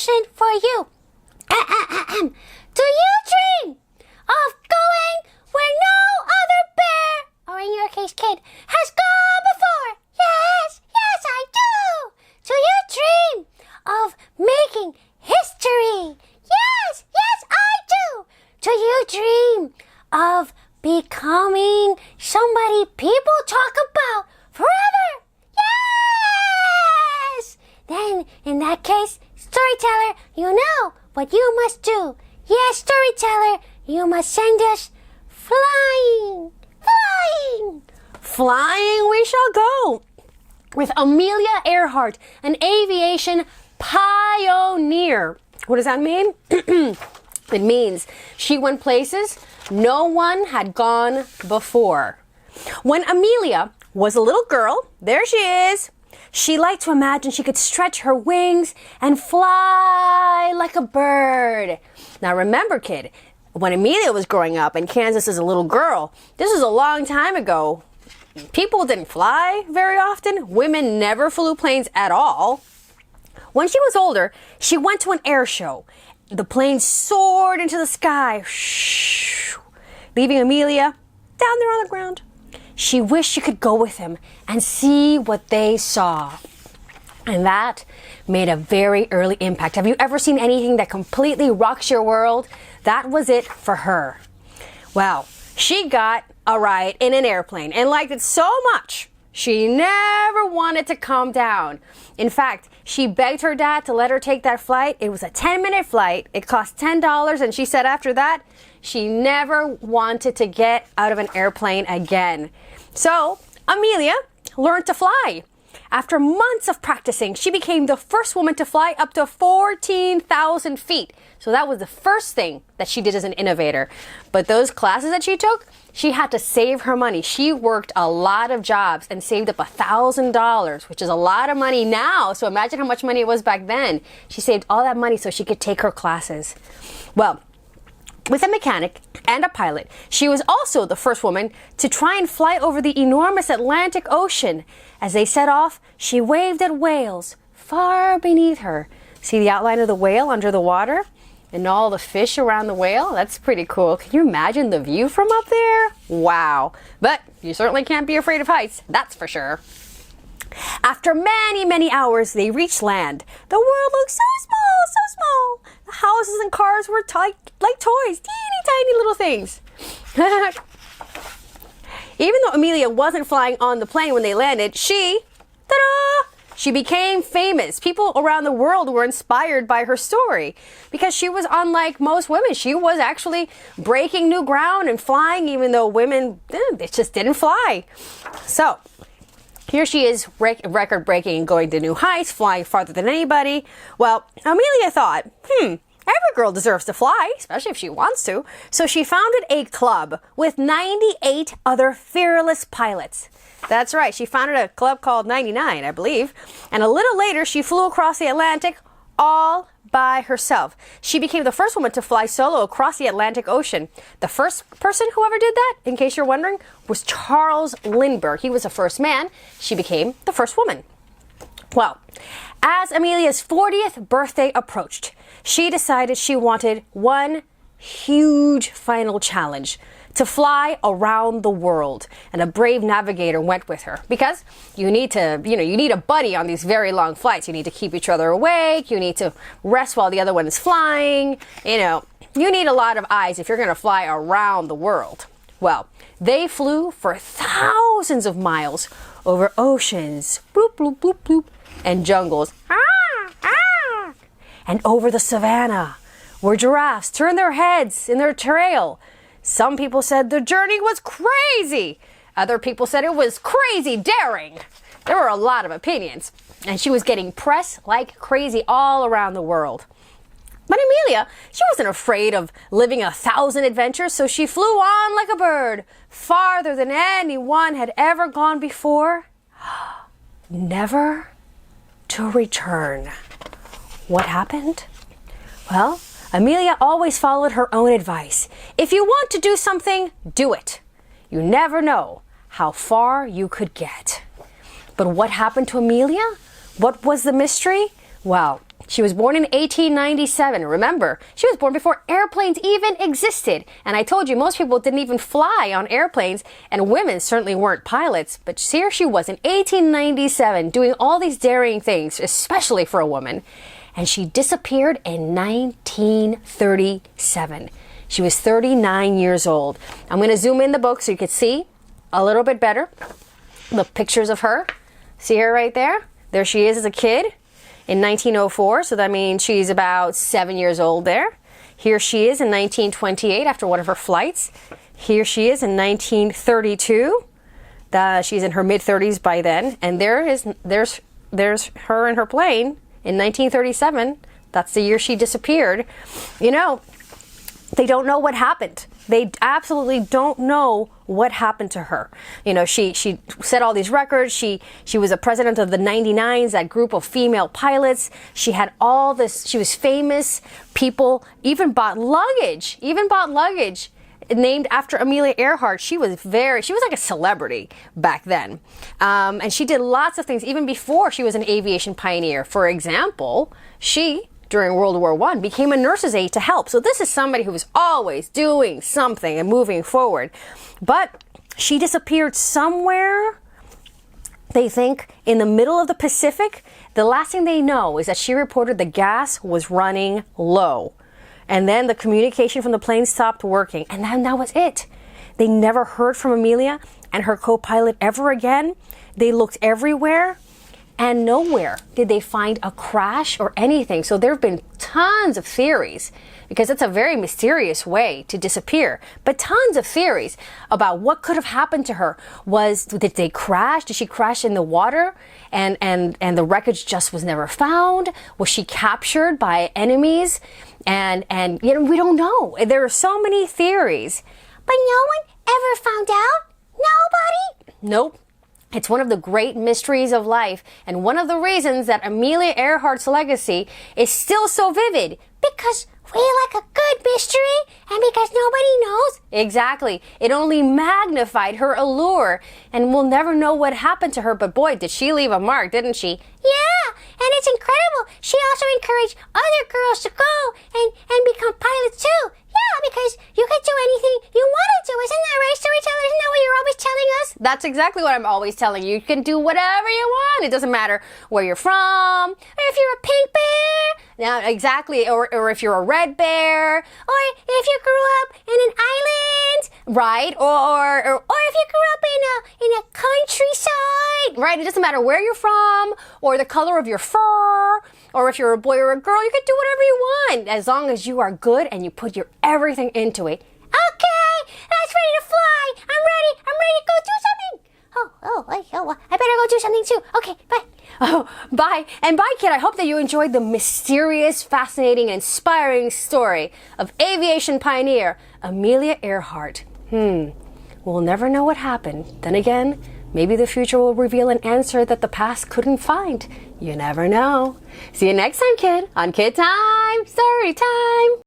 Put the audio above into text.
question for you. Do you dream of going where no other bear, or in your case kid, has gone before? Yes, yes I do. Do you dream of making history? Yes, yes I do. Do you dream of becoming somebody people talk about forever? Yes! Then, in that case, storyteller, you know what you must do. Yes, storyteller, you must send us flying. Flying! Flying we shall go with Amelia Earhart, an aviation pioneer. What does that mean? It means she went places no one had gone before. When Amelia was a little girl, there she is, she liked to imagine she could stretch her wings and fly like a bird. Now remember, kid, when Amelia was growing up in Kansas as a little girl, this was a long time ago. People didn't fly very often. Women never flew planes at all. When she was older, she went to an air show. The plane soared into the sky, leaving Amelia down there on the ground. She wished she could go with him and see what they saw. And that made a very early impact. Have you ever seen anything that completely rocks your world? That was it for her. Well, she got a ride in an airplane and liked it so much, she never wanted to come down. In fact, she begged her dad to let her take that flight. It was a 10-minute flight. It cost $10, and she said after that, she never wanted to get out of an airplane again. So, Amelia learned to fly. After months of practicing, she became the first woman to fly up to 14,000 feet. So that was the first thing that she did as an innovator. But those classes that she took, she had to save her money. She worked a lot of jobs and saved up $1,000, which is a lot of money now. So imagine how much money it was back then. She saved all that money so she could take her classes. Well, with a mechanic and a pilot, she was also the first woman to try and fly over the enormous Atlantic Ocean. As they set off, she waved at whales far beneath her. See the outline of the whale under the water? And all the fish around the whale? That's pretty cool. Can you imagine the view from up there? Wow. But you certainly can't be afraid of heights, that's for sure. After many, many hours, they reached land. The world looked so small, so small. The houses and cars were like toys, teeny tiny little things. Even though Amelia wasn't flying on the plane when they landed, she became famous. People around the world were inspired by her story because she was unlike most women. She was actually breaking new ground and flying, even though women, they just didn't fly. So here she is, record breaking and going to new heights, flying farther than anybody. Well, Amelia thought, every girl deserves to fly, especially if she wants to. So she founded a club with 98 other fearless pilots. That's right, she founded a club called 99, I believe. And a little later, she flew across the Atlantic all by herself. She became the first woman to fly solo across the Atlantic Ocean. The first person who ever did that, in case you're wondering, was Charles Lindbergh. He was the first man. She became the first woman. Well, as Amelia's 40th birthday approached, she decided she wanted one huge final challenge: to fly around the world. And a brave navigator went with her because you need a buddy on these very long flights. You need to keep each other awake. You need to rest while the other one is flying. You need a lot of eyes if you're going to fly around the world. Well, they flew for thousands of miles over oceans, bloop, bloop, bloop, bloop, and jungles, and over the savannah, where giraffes turned their heads in their trail. Some people said the journey was crazy. Other people said it was crazy daring. There were a lot of opinions. And she was getting press like crazy all around the world. But Amelia, she wasn't afraid of living 1,000 adventures, so she flew on like a bird, farther than anyone had ever gone before, never to return. What happened? Well, Amelia always followed her own advice. If you want to do something, do it. You never know how far you could get. But what happened to Amelia? What was the mystery? Well, She was born in 1897. Remember, she was born before airplanes even existed. And I told you, most people didn't even fly on airplanes, and women certainly weren't pilots. But here she was in 1897 doing all these daring things, especially for a woman. And she disappeared in 1937. She was 39 years old. I'm going to zoom in the book so you can see a little bit better the pictures of her. See her right there? There she is as a kid in 1904. So that means she's about 7 years old there. Here she is in 1928 after one of her flights. Here she is in 1932. She's in her mid-30s by then. And there's her in her plane in 1937. That's the year she disappeared. You know, they don't know what happened. They absolutely don't know what happened to her. You know, she set all these records. She was a president of the 99s, that group of female pilots. She had all this. She was famous. People even bought luggage named after Amelia Earhart. She was like a celebrity back then. And she did lots of things even before she was an aviation pioneer. For example, during World War I, became a nurse's aide to help. So this is somebody who was always doing something and moving forward. But she disappeared somewhere, they think, in the middle of the Pacific. The last thing they know is that she reported the gas was running low. And then the communication from the plane stopped working. And then that was it. They never heard from Amelia and her co-pilot ever again. They looked everywhere. And nowhere did they find a crash or anything. So there have been tons of theories, because it's a very mysterious way to disappear. But tons of theories about what could have happened to her. Did they crash? Did she crash in the water? And the wreckage just was never found? Was she captured by enemies? And you know, we don't know. There are so many theories. But no one ever found out? Nobody? Nope. It's one of the great mysteries of life, and one of the reasons that Amelia Earhart's legacy is still so vivid. Because we like a good mystery, and because nobody knows. Exactly. It only magnified her allure, and we'll never know what happened to her, but boy, did she leave a mark, didn't she? Yeah, and it's incredible. She also encouraged other girls to go and become pilots too. Yeah, because you can do anything you want to do. Isn't that right, storyteller? Isn't that what you're always telling us? That's exactly what I'm always telling you. You can do whatever you want. It doesn't matter where you're from. Or if you're a pink bear. Yeah, exactly. Or if you're a red bear. Or if you grew up in an island. Right. Or if you grew up in a countryside. Right. It doesn't matter where you're from, or the color of your fur, or if you're a boy or a girl. You can do whatever you want, as long as you are good and you put your everything into it. Okay, that's ready to fly. I'm ready to go do something. I better go do something too. Okay, bye. Oh, bye. And bye, kid. I hope that you enjoyed the mysterious, fascinating, inspiring story of aviation pioneer Amelia Earhart. We'll never know what happened. Then again, maybe the future will reveal an answer that the past couldn't find. You never know. See you next time, kid, on KidTime StoryTime.